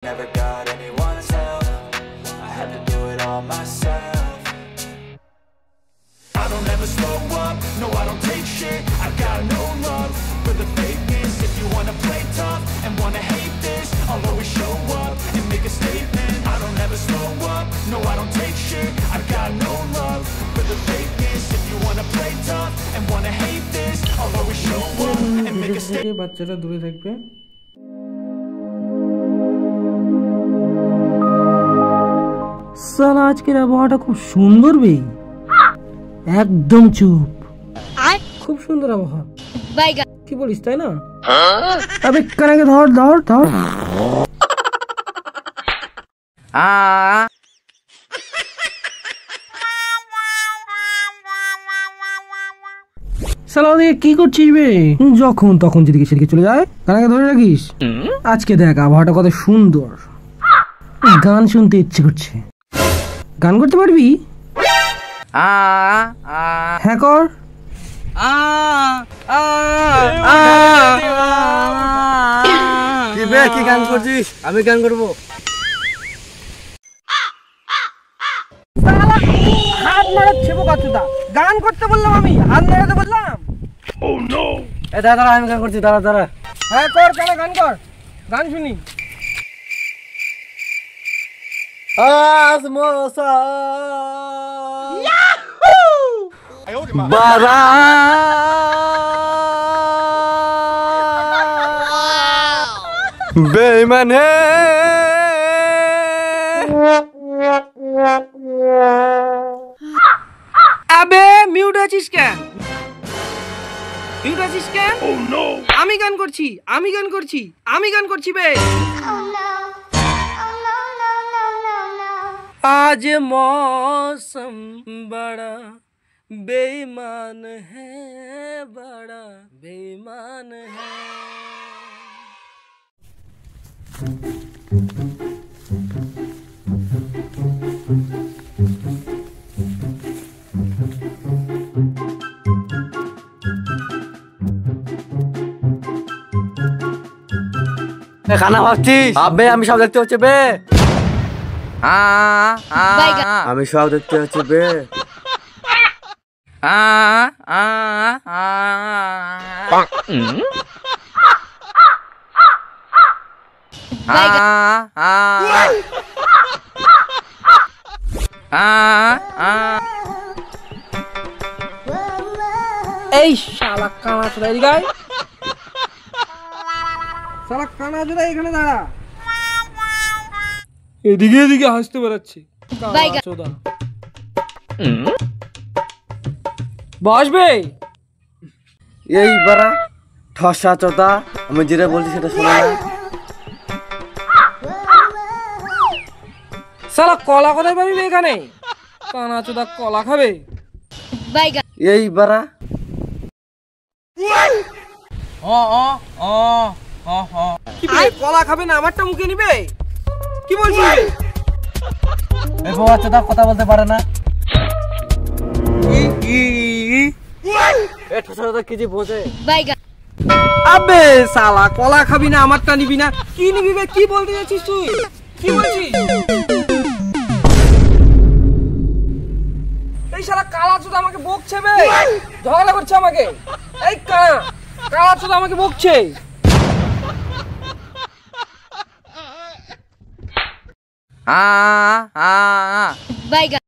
Never got anyone's help. I had to do it all myself. I don't ever slow up, no I don't take shit. I got no love for the fakeness. If you wanna play tough and wanna hate this, I'll always show up and make a statement. I don't ever slow up, no I don't take shit. I got no love for the fakeness. If you wanna play tough and wanna hate this, I'll always show up and make a statement. বাচ্চারা দূরে থাকবে। সালা আজকের আবহাওয়াটা খুব সুন্দর বে, একদম চুপ, খুব সুন্দর আবহাওয়া। কি বলিস তাই না? আবে কানাকে ধর ধর ধর। সালা ওদিকে কি করছিস বে? যখন তখন যেদিকে সেদিকে চলে যায়, কানাকে ধরে রাখিস। আজকে দেখ আবহাওয়াটা কত সুন্দর, গান শুনতে ইচ্ছে করছে। গান করতে পারবি? হ্যাঁ কর। কি গান করছিস? আমি গান করবো। হাত নাড়াচ্ছে বোকাচোদা, গান করতে বললাম আমি, হাত নাড়াতে বললাম? দাঁড়া দাঁড়া, আমি গান করছি, দাঁড়া দাঁড়া। হ্যাঁ কর, কেন গান কর, গান শুনি। আজ মশা বারা বেঈমান হে, আবে মিউট আছিস কেন? মিউট আছিস কেন? আমি গান করছি, আমি গান করছি, আমি গান করছি বে। आज मौसम बड़ा बेईमान है, बड़ा बेईमान है। খানা ভাবছিস? আবে আমি সব দেখতে হচ্ছে বে, আমি সব দেখতে হচ্ছে বে। এই শালা কানা চোদা, এদিকে আয়। শালা কানা চোদা এখানে দাঁড়া। এদিকে এদিকে হাসতে বেড়াচ্ছে কানা চোদা। বসবে এই বারা ঠসা চোদা, আমি যেটা বলছি সেটা শোনা না। শালা কলা কোথায় পাবি এখানে? কানা চোদা কলা খাবে? এই বারা কলা খাবে না, আমারটা মুখে নিবে? কি বলছিস? চোদা কথা বলতে পারে না। কি যে বোঝে? আবে শালা কলা খাবি না, আমারটা নিবি না? কি নিবি বে? কি বলতে যাচ্ছিস তুই? কি বলছিস? এই শালা কালা চোদা আমাকে বকছে বে, ঝগড়া করছে আমাকে। এই কালা চোদা আমাকে বকছে। বাইগা